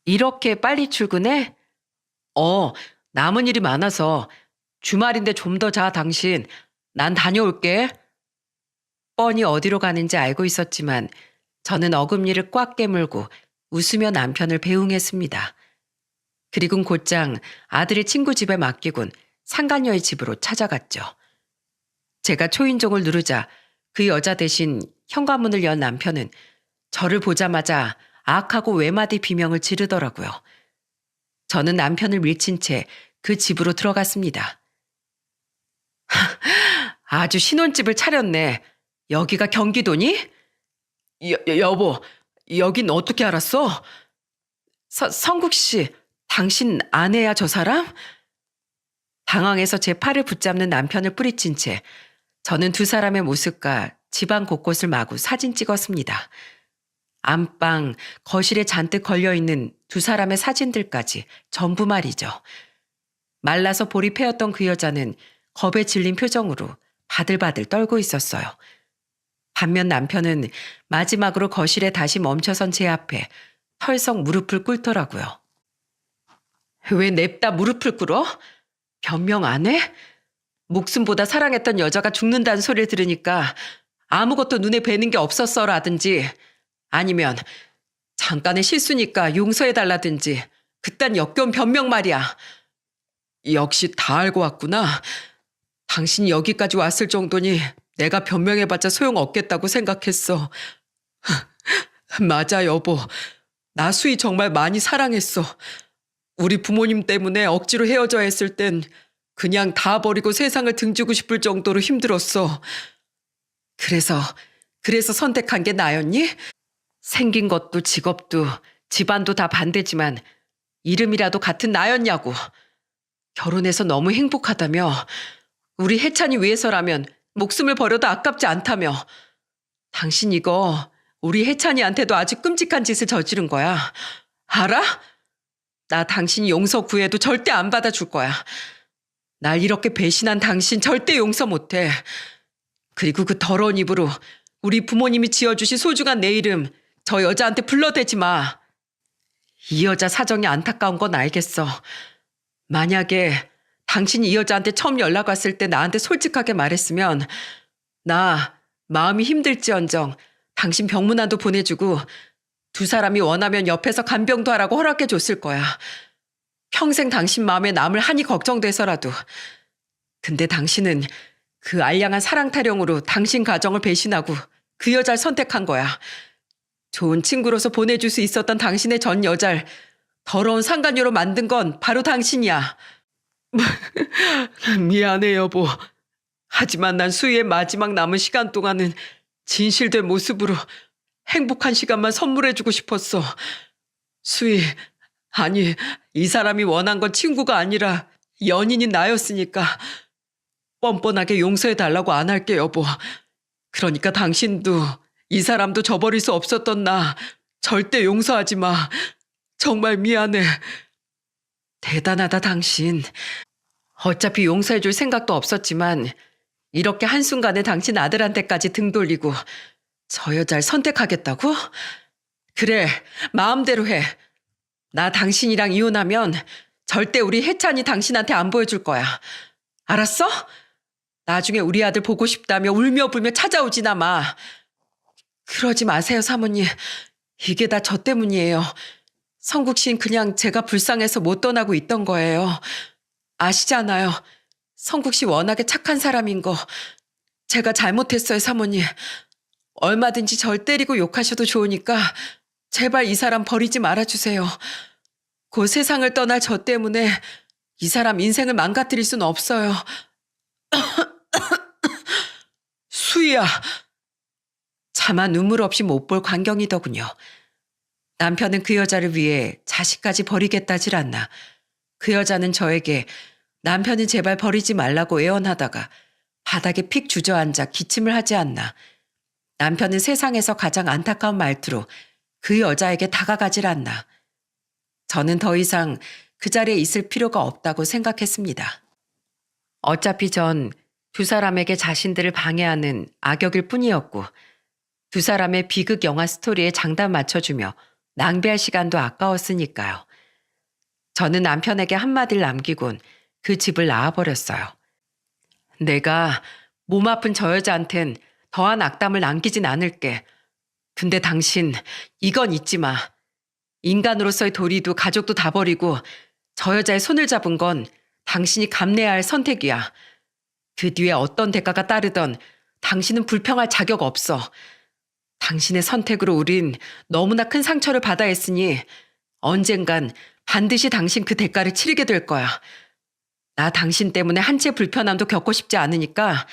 이렇게 빨리 출근해? 남은 일이 많아서 주말인데 좀 더 자 당신. 난 다녀올게. 뻔히 어디로 가는지 알고 있었지만 저는 어금니를 꽉 깨물고 웃으며 남편을 배웅했습니다. 그리곤 곧장 아들의 친구 집에 맡기곤 상간녀의 집으로 찾아갔죠. 제가 초인종을 누르자 그 여자 대신 현관문을 연 남편은 저를 보자마자 악하고 외마디 비명을 지르더라고요. 저는 남편을 밀친 채 그 집으로 들어갔습니다. 아주 신혼집을 차렸네. 여기가 경기도니? 여보, 여긴 어떻게 알았어? 성국 씨, 당신 아내야 저 사람? 당황해서 제 팔을 붙잡는 남편을 뿌리친 채 저는 두 사람의 모습과 집안 곳곳을 마구 사진 찍었습니다. 안방, 거실에 잔뜩 걸려있는 두 사람의 사진들까지 전부 말이죠. 말라서 볼이 패였던 그 여자는 겁에 질린 표정으로 바들바들 떨고 있었어요. 반면 남편은 마지막으로 거실에 다시 멈춰선 제 앞에 털썩 무릎을 꿇더라고요. 왜 냅다 무릎을 꿇어? 변명 안 해? 목숨보다 사랑했던 여자가 죽는다는 소리를 들으니까 아무것도 눈에 뵈는 게 없었어라든지 아니면 잠깐의 실수니까 용서해달라든지 그딴 역겨운 변명 말이야. 역시 다 알고 왔구나. 당신이 여기까지 왔을 정도니 내가 변명해봤자 소용없겠다고 생각했어. 맞아 여보. 나 수희 정말 많이 사랑했어. 우리 부모님 때문에 억지로 헤어져야 했을 땐 그냥 다 버리고 세상을 등지고 싶을 정도로 힘들었어. 그래서 선택한 게 나였니? 생긴 것도 직업도 집안도 다 반대지만 이름이라도 같은 나였냐고. 결혼해서 너무 행복하다며. 우리 혜찬이 위해서라면 목숨을 버려도 아깝지 않다며. 당신 이거 우리 혜찬이한테도 아주 끔찍한 짓을 저지른 거야. 알아? 나 당신이 용서 구해도 절대 안 받아줄 거야. 날 이렇게 배신한 당신 절대 용서 못해. 그리고 그 더러운 입으로 우리 부모님이 지어주신 소중한 내 이름 저 여자한테 불러대지 마. 이 여자 사정이 안타까운 건 알겠어. 만약에 당신이 이 여자한테 처음 연락 왔을 때 나한테 솔직하게 말했으면 나 마음이 힘들지언정 당신 병문안도 보내주고 두 사람이 원하면 옆에서 간병도 하라고 허락해 줬을 거야. 평생 당신 마음에 남을 한이 걱정돼서라도. 근데 당신은 그 알량한 사랑 타령으로 당신 가정을 배신하고 그 여자를 선택한 거야. 좋은 친구로서 보내줄 수 있었던 당신의 전 여자를 더러운 상간녀로 만든 건 바로 당신이야. 미안해 여보. 하지만 난 수희의 마지막 남은 시간 동안은 진실된 모습으로 행복한 시간만 선물해주고 싶었어. 수희, 아니, 이 사람이 원한 건 친구가 아니라 연인인 나였으니까 뻔뻔하게 용서해달라고 안 할게, 여보. 그러니까 당신도 이 사람도 저버릴 수 없었던 나 절대 용서하지 마. 정말 미안해. 대단하다, 당신. 어차피 용서해줄 생각도 없었지만 이렇게 한순간에 당신 아들한테까지 등 돌리고 저 여자를 선택하겠다고? 그래, 마음대로 해. 나 당신이랑 이혼하면 절대 우리 혜찬이 당신한테 안 보여줄 거야. 알았어? 나중에 우리 아들 보고 싶다며 울며 불며 찾아오지나 마. 그러지 마세요, 사모님. 이게 다 저 때문이에요. 성국 씨는 그냥 제가 불쌍해서 못 떠나고 있던 거예요. 아시잖아요. 성국 씨 워낙에 착한 사람인 거. 제가 잘못했어요, 사모님. 얼마든지 절 때리고 욕하셔도 좋으니까 제발 이 사람 버리지 말아주세요. 곧 세상을 떠날 저 때문에 이 사람 인생을 망가뜨릴 순 없어요. 수희야. 차마 눈물 없이 못 볼 광경이더군요. 남편은 그 여자를 위해 자식까지 버리겠다질 않나. 그 여자는 저에게 남편은 제발 버리지 말라고 애원하다가 바닥에 픽 주저앉아 기침을 하지 않나. 남편은 세상에서 가장 안타까운 말투로 그 여자에게 다가가질 않나. 저는 더 이상 그 자리에 있을 필요가 없다고 생각했습니다. 어차피 전 두 사람에게 자신들을 방해하는 악역일 뿐이었고 두 사람의 비극 영화 스토리에 장단 맞춰주며 낭비할 시간도 아까웠으니까요. 저는 남편에게 한마디를 남기곤 그 집을 나와버렸어요. 내가 몸 아픈 저 여자한텐 더한 악담을 남기진 않을게. 근데 당신 이건 잊지 마. 인간으로서의 도리도 가족도 다 버리고 저 여자의 손을 잡은 건 당신이 감내해야 할 선택이야. 그 뒤에 어떤 대가가 따르던 당신은 불평할 자격 없어. 당신의 선택으로 우린 너무나 큰 상처를 받아야 했으니 언젠간 반드시 당신 그 대가를 치르게 될 거야. 나 당신 때문에 한 채 불편함도 겪고 싶지 않으니까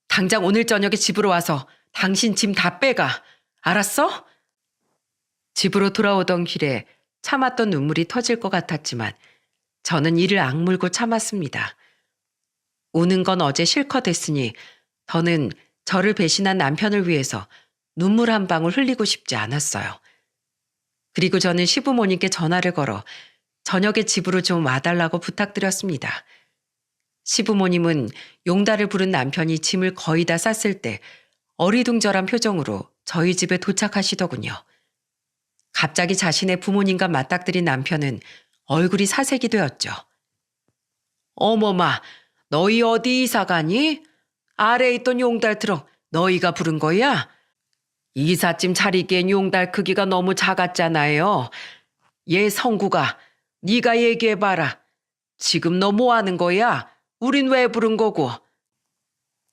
당장 오늘 저녁에 집으로 와서 당신 짐 다 빼가. 알았어? 집으로 돌아오던 길에 참았던 눈물이 터질 것 같았지만 저는 이를 악물고 참았습니다. 우는 건 어제 실컷 했으니 더는 저를 배신한 남편을 위해서 눈물 한 방울 흘리고 싶지 않았어요. 그리고 저는 시부모님께 전화를 걸어 저녁에 집으로 좀 와달라고 부탁드렸습니다. 시부모님은 용달을 부른 남편이 짐을 거의 다 쌌을 때 어리둥절한 표정으로 저희 집에 도착하시더군요. 갑자기 자신의 부모님과 맞닥뜨린 남편은 얼굴이 사색이 되었죠. 어머마, 너희 어디 이사 가니? 아래에 있던 용달 트럭 너희가 부른 거야? 이삿짐 차리기엔 용달 크기가 너무 작았잖아요. 얘 성구가 네가 얘기해봐라. 지금 너 뭐 하는 거야? 우린 왜 부른 거고?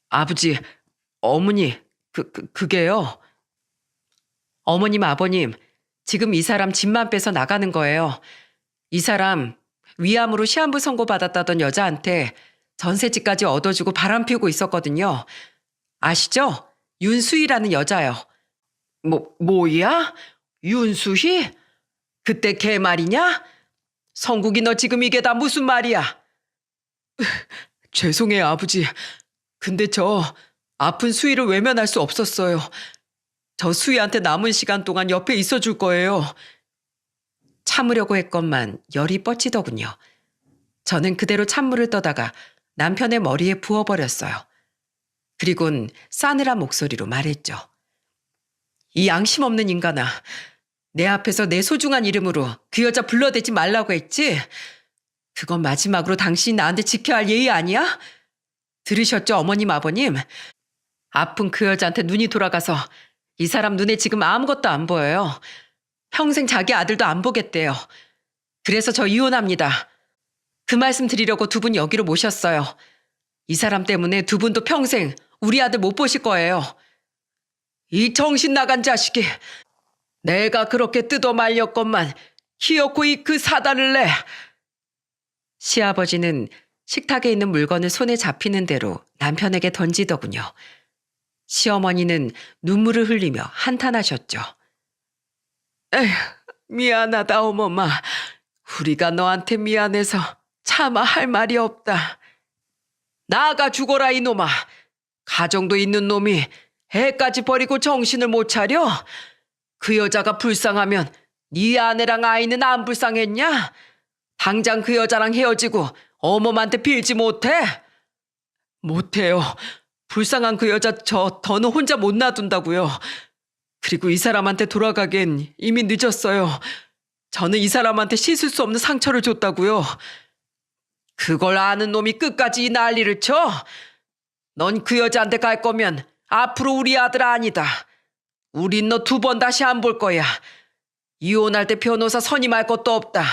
아버지, 어머니, 그게요. 어머님, 아버님, 지금 이 사람 짐만 빼서 나가는 거예요. 이 사람 위암으로 시한부 선고받았다던 여자한테 전셋집까지 얻어주고 바람 피우고 있었거든요. 아시죠? 윤수희라는 여자요. 뭐야? 윤수희? 그때 걔 말이냐? 성국이 너 지금 이게 다 무슨 말이야? 죄송해요, 아버지. 근데 저 아픈 수희를 외면할 수 없었어요. 저 수희한테 남은 시간 동안 옆에 있어줄 거예요. 참으려고 했건만 열이 뻗치더군요. 저는 그대로 찬물을 떠다가 남편의 머리에 부어버렸어요. 그리곤 싸늘한 목소리로 말했죠. 이 양심 없는 인간아. 내 앞에서 내 소중한 이름으로 그 여자 불러대지 말라고 했지? 그건 마지막으로 당신이 나한테 지켜야 할 예의 아니야? 들으셨죠, 어머님, 아버님? 아픈 그 여자한테 눈이 돌아가서 이 사람 눈에 지금 아무것도 안 보여요. 평생 자기 아들도 안 보겠대요. 그래서 저 이혼합니다. 그 말씀 드리려고 두 분 여기로 모셨어요. 이 사람 때문에 두 분도 평생 우리 아들 못 보실 거예요. 이 정신 나간 자식이. 내가 그렇게 뜯어 말렸건만 키웠고 이 그 사단을 내. 시아버지는 식탁에 있는 물건을 손에 잡히는 대로 남편에게 던지더군요. 시어머니는 눈물을 흘리며 한탄하셨죠. 에휴, 미안하다 어머마. 우리가 너한테 미안해서 차마 할 말이 없다. 나가 죽어라 이놈아. 가정도 있는 놈이 애까지 버리고 정신을 못 차려? 그 여자가 불쌍하면 네 아내랑 아이는 안 불쌍했냐? 당장 그 여자랑 헤어지고 어머한테 빌지 못해? 못해요. 불쌍한 그 여자 더는 혼자 못 놔둔다고요. 그리고 이 사람한테 돌아가긴 이미 늦었어요. 저는 이 사람한테 씻을 수 없는 상처를 줬다고요. 그걸 아는 놈이 끝까지 이 난리를 쳐? 넌 그 여자한테 갈 거면 앞으로 우리 아들 아니다. 우린 너 2번 다시 안 볼 거야. 이혼할 때 변호사 선임할 것도 없다.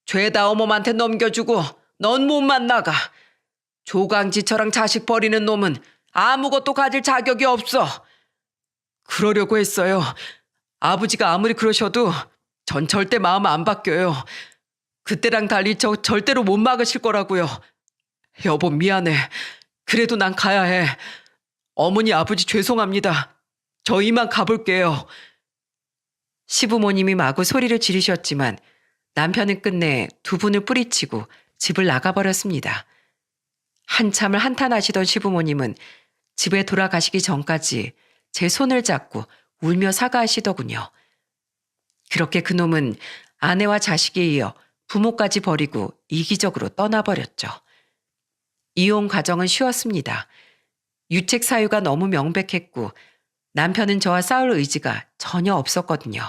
죄다 어머한테 넘겨주고 넌 몸만 나가. 조강지처럼 자식 버리는 놈은 아무것도 가질 자격이 없어. 그러려고 했어요. 아버지가 아무리 그러셔도 전 절대 마음 안 바뀌어요. 그때랑 달리 저 절대로 못 막으실 거라고요. 여보 미안해. 그래도 난 가야 해. 어머니 아버지 죄송합니다. 저 이만 가볼게요. 시부모님이 마구 소리를 지르셨지만 남편은 끝내 2분을 뿌리치고 집을 나가버렸습니다. 한참을 한탄하시던 시부모님은 집에 돌아가시기 전까지 제 손을 잡고 울며 사과하시더군요. 그렇게 그놈은 아내와 자식에 이어 부모까지 버리고 이기적으로 떠나버렸죠. 이혼 과정은 쉬웠습니다. 유책 사유가 너무 명백했고 남편은 저와 싸울 의지가 전혀 없었거든요.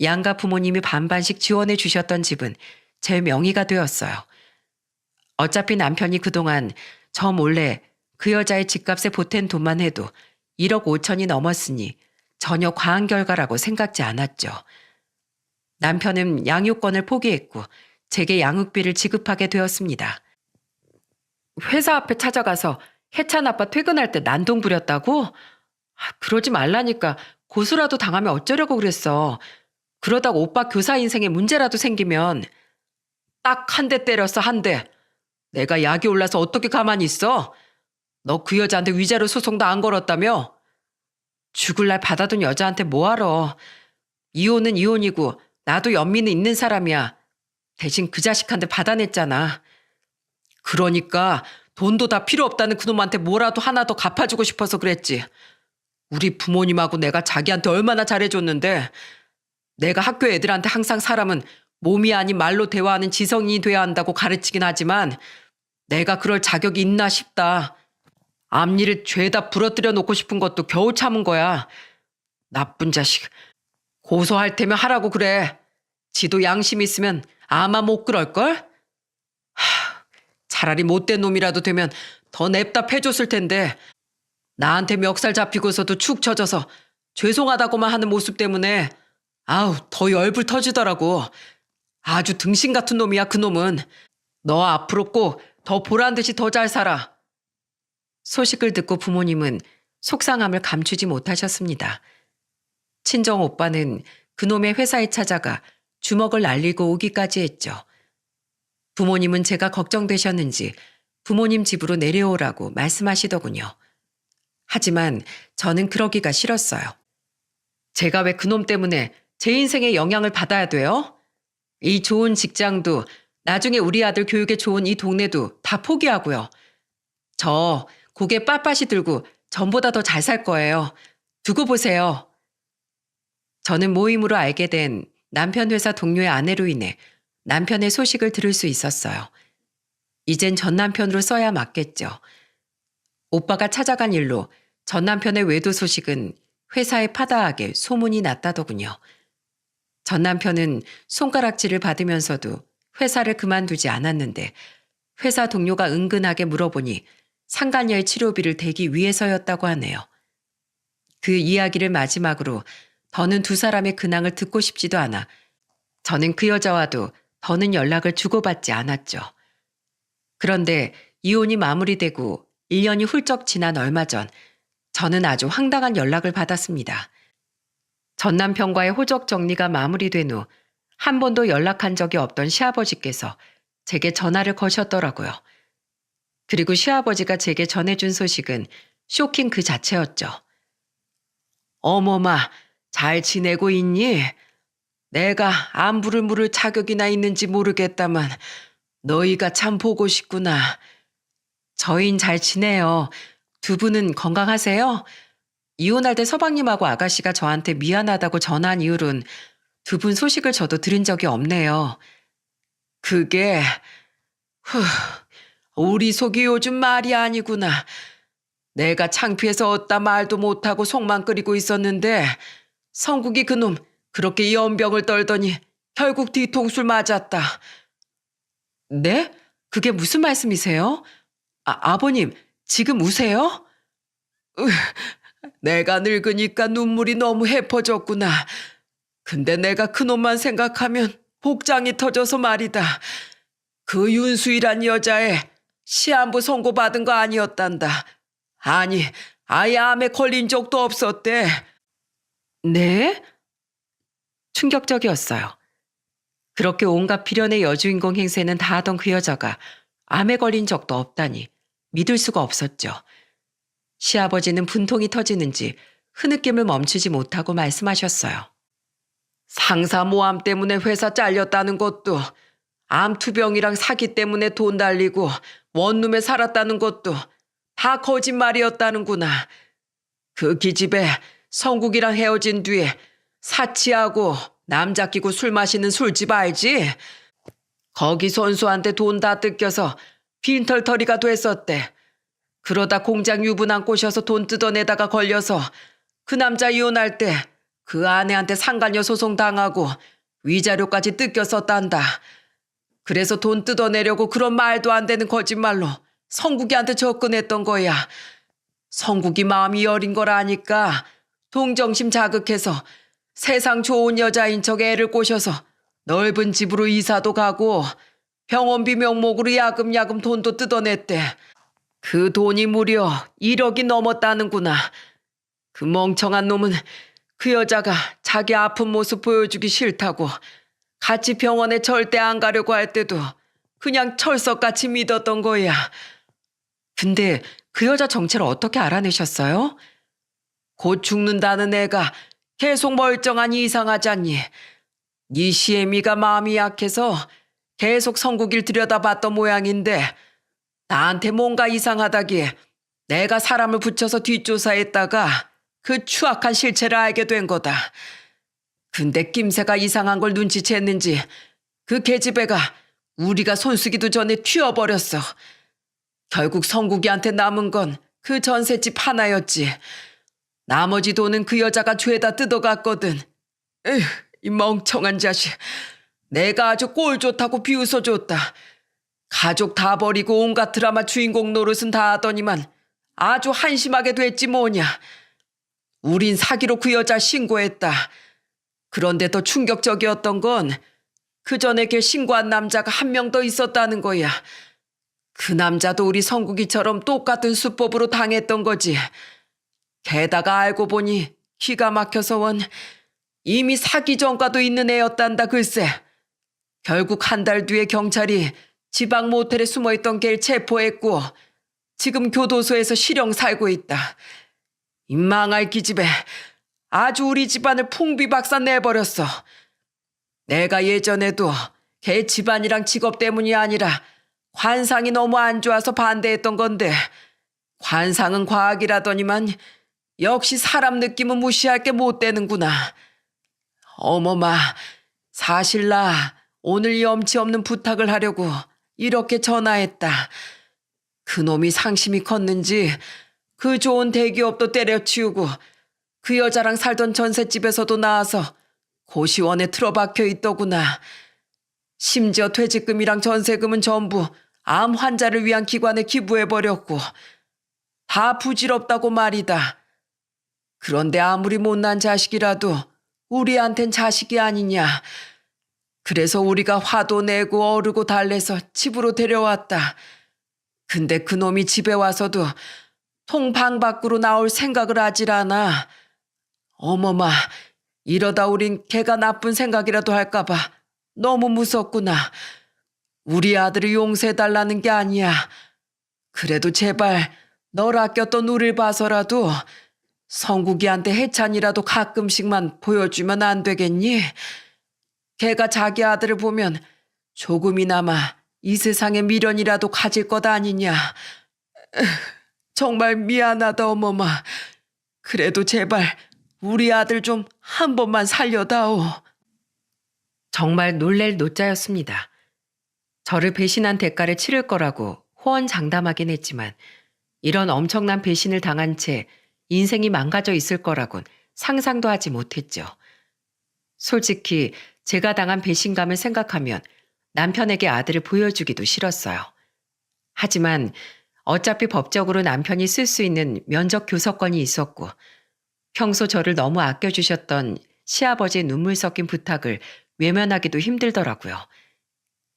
양가 부모님이 반반씩 지원해 주셨던 집은 제 명의가 되었어요. 어차피 남편이 그동안 저 몰래 그 여자의 집값에 보탠 돈만 해도 1억 5천이 넘었으니 전혀 과한 결과라고 생각지 않았죠. 남편은 양육권을 포기했고 제게 양육비를 지급하게 되었습니다. 회사 앞에 찾아가서 해찬 아빠 퇴근할 때 난동 부렸다고? 그러지 말라니까. 고소라도 당하면 어쩌려고 그랬어. 그러다가 오빠 교사 인생에 문제라도 생기면. 딱 1대 때렸어, 1대. 내가 약이 올라서 어떻게 가만히 있어? 너 그 여자한테 위자료 소송도 안 걸었다며? 죽을 날 받아둔 여자한테 뭐하러. 이혼은 이혼이고 나도 연민은 있는 사람이야. 대신 그 자식한테 받아냈잖아. 그러니까 돈도 다 필요 없다는 그놈한테 뭐라도 하나 더 갚아주고 싶어서 그랬지. 우리 부모님하고 내가 자기한테 얼마나 잘해줬는데. 내가 학교 애들한테 항상 사람은 몸이 아닌 말로 대화하는 지성인이 돼야 한다고 가르치긴 하지만 내가 그럴 자격이 있나 싶다. 앞니를 죄다 부러뜨려 놓고 싶은 것도 겨우 참은 거야. 나쁜 자식. 고소할 테면 하라고 그래. 지도 양심 있으면 아마 못 그럴걸? 차라리 못된 놈이라도 되면 더 냅다 패줬을 텐데 나한테 멱살 잡히고서도 축 처져서 죄송하다고만 하는 모습 때문에 아우 더 열불 터지더라고. 아주 등신 같은 놈이야 그놈은. 너 앞으로 꼭 더 보란 듯이 더 잘 살아. 소식을 듣고 부모님은 속상함을 감추지 못하셨습니다. 친정 오빠는 그놈의 회사에 찾아가 주먹을 날리고 오기까지 했죠. 부모님은 제가 걱정되셨는지 부모님 집으로 내려오라고 말씀하시더군요. 하지만 저는 그러기가 싫었어요. 제가 왜 그놈 때문에 제 인생에 영향을 받아야 돼요? 이 좋은 직장도 나중에 우리 아들 교육에 좋은 이 동네도 다 포기하고요. 저 고개 빳빳이 들고 전보다 더 잘 살 거예요. 두고 보세요. 저는 모임으로 알게 된 남편 회사 동료의 아내로 인해 남편의 소식을 들을 수 있었어요. 이젠 전 남편으로 써야 맞겠죠. 오빠가 찾아간 일로 전 남편의 외도 소식은 회사에 파다하게 소문이 났다더군요. 전 남편은 손가락질을 받으면서도 회사를 그만두지 않았는데 회사 동료가 은근하게 물어보니 상간녀의 치료비를 대기 위해서였다고 하네요. 그 이야기를 마지막으로 더는 2 사람의 근황을 듣고 싶지도 않아 저는 그 여자와도 더는 연락을 주고받지 않았죠. 그런데 이혼이 마무리되고 1년이 훌쩍 지난 얼마 전 저는 아주 황당한 연락을 받았습니다. 전 남편과의 호적 정리가 마무리된 후 한 번도 연락한 적이 없던 시아버지께서 제게 전화를 거셨더라고요. 그리고 시아버지가 제게 전해준 소식은 쇼킹 그 자체였죠. 어머마, 잘 지내고 있니? 내가 안부를 물을 자격이나 있는지 모르겠다만 너희가 참 보고 싶구나. 저희는 잘 지내요. 두 분은 건강하세요? 이혼할 때 서방님하고 아가씨가 저한테 미안하다고 전한 이후론 두 분 소식을 저도 들은 적이 없네요. 그게 우리 속이 요즘 말이 아니구나. 내가 창피해서 어따 말도 못하고 속만 끓이고 있었는데 성국이 그놈 그렇게 연병을 떨더니 결국 뒤통수를 맞았다. 네? 그게 무슨 말씀이세요? 아버님, 지금 우세요? 내가 늙으니까 눈물이 너무 해퍼졌구나. 근데 내가 그놈만 생각하면 복장이 터져서 말이다. 그 윤수이란 여자애 시한부 선고받은 거 아니었단다. 아니, 아예 암에 걸린 적도 없었대. 네? 충격적이었어요. 그렇게 온갖 비련의 여주인공 행세는 다 하던 그 여자가 암에 걸린 적도 없다니 믿을 수가 없었죠. 시아버지는 분통이 터지는지 흐느낌을 멈추지 못하고 말씀하셨어요. 상사 모함 때문에 회사 잘렸다는 것도, 암투병이랑 사기 때문에 돈 달리고 원룸에 살았다는 것도 다 거짓말이었다는구나. 그 기집애 성국이랑 헤어진 뒤에 사치하고 남자 끼고 술 마시는 술집 알지? 거기 선수한테 돈 다 뜯겨서 빈털터리가 됐었대. 그러다 공장 유부남 꼬셔서 돈 뜯어내다가 걸려서 그 남자 이혼할 때 그 아내한테 상간녀 소송 당하고 위자료까지 뜯겼었단다. 그래서 돈 뜯어내려고 그런 말도 안 되는 거짓말로 성국이한테 접근했던 거야. 성국이 마음이 여린 걸 아니까 동정심 자극해서 세상 좋은 여자인 척 애를 꼬셔서 넓은 집으로 이사도 가고 병원비 명목으로 야금야금 돈도 뜯어냈대. 그 돈이 무려 1억이 넘었다는구나. 그 멍청한 놈은 그 여자가 자기 아픈 모습 보여주기 싫다고 같이 병원에 절대 안 가려고 할 때도 그냥 철석같이 믿었던 거야. 근데 그 여자 정체를 어떻게 알아내셨어요? 곧 죽는다는 애가 계속 멀쩡하니 이상하지 않니? 네 시애미가 마음이 약해서 계속 성국일 들여다봤던 모양인데 나한테 뭔가 이상하다기에 내가 사람을 붙여서 뒷조사했다가 그 추악한 실체를 알게 된 거다. 근데 낌새가 이상한 걸 눈치챘는지 그 계집애가 우리가 손쓰기도 전에 튀어버렸어. 결국 성국이한테 남은 건 그 전셋집 하나였지. 나머지 돈은 그 여자가 죄다 뜯어갔거든. 에휴, 이 멍청한 자식. 내가 아주 꼴 좋다고 비웃어줬다. 가족 다 버리고 온갖 드라마 주인공 노릇은 다 하더니만 아주 한심하게 됐지 뭐냐. 우린 사기로 그 여자 신고했다. 그런데 더 충격적이었던 건 그 전에 걔 신고한 남자가 한 명 더 있었다는 거야. 그 남자도 우리 성국이처럼 똑같은 수법으로 당했던 거지. 게다가 알고 보니 기가 막혀서 원 이미 사기 전과도 있는 애였단다 글쎄. 결국 한 달 뒤에 경찰이 지방 모텔에 숨어있던 걔를 체포했고 지금 교도소에서 실형 살고 있다. 이 망할 기집애 아주 우리 집안을 풍비박산 내버렸어. 내가 예전에도 걔 집안이랑 직업 때문이 아니라 관상이 너무 안 좋아서 반대했던 건데 관상은 과학이라더니만 역시 사람 느낌은 무시할 게 못 되는구나. 어머마, 사실 나 오늘 염치 없는 부탁을 하려고 이렇게 전화했다. 그놈이 상심이 컸는지 그 좋은 대기업도 때려치우고 그 여자랑 살던 전셋집에서도 나와서 고시원에 틀어박혀 있더구나. 심지어 퇴직금이랑 전세금은 전부 암 환자를 위한 기관에 기부해버렸고 다 부질없다고 말이다. 그런데 아무리 못난 자식이라도 우리한텐 자식이 아니냐. 그래서 우리가 화도 내고 어르고 달래서 집으로 데려왔다. 근데 그놈이 집에 와서도 통방 밖으로 나올 생각을 하질 않아. 어머마, 이러다 우린 걔가 나쁜 생각이라도 할까봐 너무 무섭구나. 우리 아들을 용서해달라는 게 아니야. 그래도 제발 널 아꼈던 우릴 봐서라도 성국이한테 해찬이라도 가끔씩만 보여주면 안 되겠니? 걔가 자기 아들을 보면 조금이나마 이 세상에 미련이라도 가질 것 아니냐. 정말 미안하다 어머마. 그래도 제발 우리 아들 좀 한 번만 살려다오. 정말 놀랄 노자였습니다. 저를 배신한 대가를 치를 거라고 호언장담하긴 했지만 이런 엄청난 배신을 당한 채 인생이 망가져 있을 거라곤 상상도 하지 못했죠. 솔직히 제가 당한 배신감을 생각하면 남편에게 아들을 보여주기도 싫었어요. 하지만 어차피 법적으로 남편이 쓸 수 있는 면접 교섭권이 있었고 평소 저를 너무 아껴주셨던 시아버지의 눈물 섞인 부탁을 외면하기도 힘들더라고요.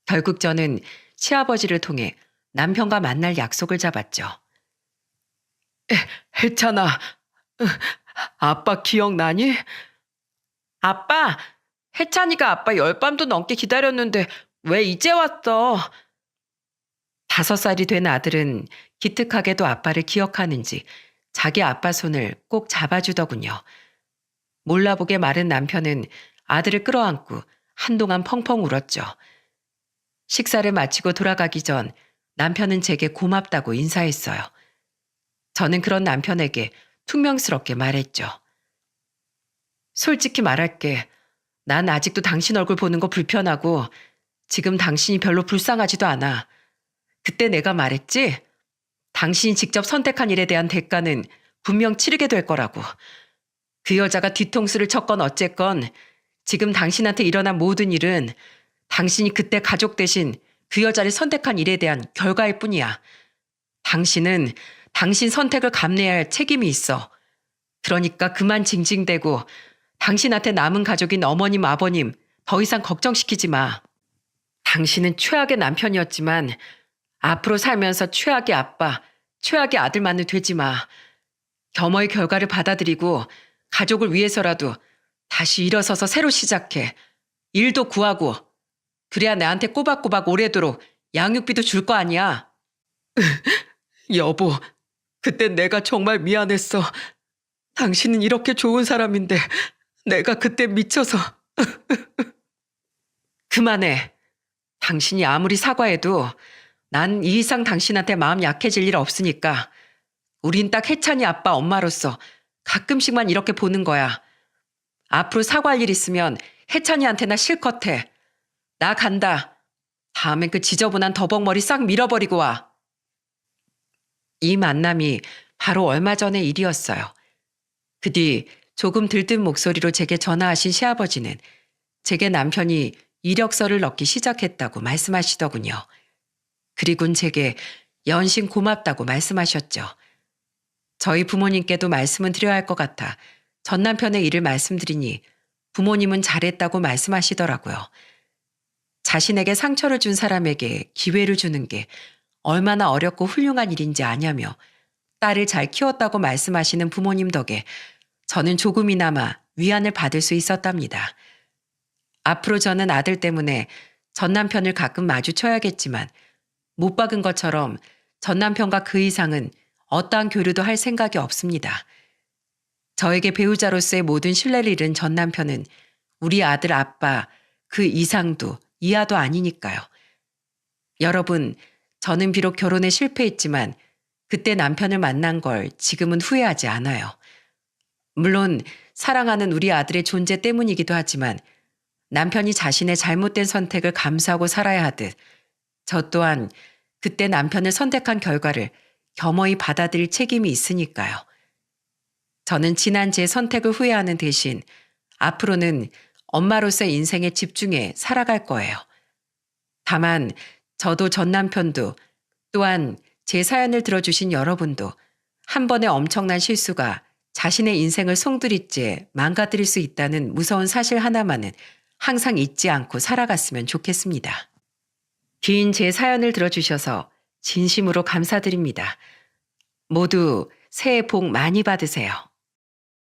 결국 저는 시아버지를 통해 남편과 만날 약속을 잡았죠. 혜찬아, 아빠 기억나니? 아빠, 혜찬이가 아빠 열밤도 넘게 기다렸는데 왜 이제 왔어? 5살이 된 아들은 기특하게도 아빠를 기억하는지 자기 아빠 손을 꼭 잡아주더군요. 몰라보게 마른 남편은 아들을 끌어안고 한동안 펑펑 울었죠. 식사를 마치고 돌아가기 전 남편은 제게 고맙다고 인사했어요. 저는 그런 남편에게 퉁명스럽게 말했죠. 솔직히 말할게. 난 아직도 당신 얼굴 보는 거 불편하고 지금 당신이 별로 불쌍하지도 않아. 그때 내가 말했지? 당신이 직접 선택한 일에 대한 대가는 분명 치르게 될 거라고. 그 여자가 뒤통수를 쳤건 어쨌건 지금 당신한테 일어난 모든 일은 당신이 그때 가족 대신 그 여자를 선택한 일에 대한 결과일 뿐이야. 당신은 당신 선택을 감내해야 할 책임이 있어. 그러니까 그만 징징대고 당신한테 남은 가족인 어머님, 아버님 더 이상 걱정시키지 마. 당신은 최악의 남편이었지만 앞으로 살면서 최악의 아빠, 최악의 아들만은 되지 마. 겸허의 결과를 받아들이고 가족을 위해서라도 다시 일어서서 새로 시작해. 일도 구하고. 그래야 나한테 꼬박꼬박 오래도록 양육비도 줄 거 아니야. 여보, 그때 내가 정말 미안했어. 당신은 이렇게 좋은 사람인데 내가 그때 미쳐서. 그만해. 당신이 아무리 사과해도 난 이 이상 당신한테 마음 약해질 일 없으니까. 우린 딱 혜찬이 아빠 엄마로서 가끔씩만 이렇게 보는 거야. 앞으로 사과할 일 있으면 혜찬이한테나 실컷 해. 나 간다. 다음엔 그 지저분한 더벅머리 싹 밀어버리고 와. 이 만남이 바로 얼마 전의 일이었어요. 그 뒤 조금 들뜬 목소리로 제게 전화하신 시아버지는 제게 남편이 이력서를 넣기 시작했다고 말씀하시더군요. 그리곤 제게 연신 고맙다고 말씀하셨죠. 저희 부모님께도 말씀은 드려야 할 것 같아 전 남편의 일을 말씀드리니 부모님은 잘했다고 말씀하시더라고요. 자신에게 상처를 준 사람에게 기회를 주는 게 얼마나 어렵고 훌륭한 일인지 아냐며 딸을 잘 키웠다고 말씀하시는 부모님 덕에 저는 조금이나마 위안을 받을 수 있었답니다. 앞으로 저는 아들 때문에 전 남편을 가끔 마주쳐야겠지만 못 박은 것처럼 전 남편과 그 이상은 어떠한 교류도 할 생각이 없습니다. 저에게 배우자로서의 모든 신뢰를 잃은 전 남편은 우리 아들 아빠 그 이상도 이하도 아니니까요. 여러분, 저는 비록 결혼에 실패했지만 그때 남편을 만난 걸 지금은 후회하지 않아요. 물론 사랑하는 우리 아들의 존재 때문이기도 하지만 남편이 자신의 잘못된 선택을 감수하고 살아야 하듯 저 또한 그때 남편을 선택한 결과를 겸허히 받아들일 책임이 있으니까요. 저는 지난 제 선택을 후회하는 대신 앞으로는 엄마로서의 인생에 집중해 살아갈 거예요. 다만 저도 전 남편도 또한 제 사연을 들어주신 여러분도 한 번의 엄청난 실수가 자신의 인생을 송두리째 망가뜨릴 수 있다는 무서운 사실 하나만은 항상 잊지 않고 살아갔으면 좋겠습니다. 긴 제 사연을 들어주셔서 진심으로 감사드립니다. 모두 새해 복 많이 받으세요.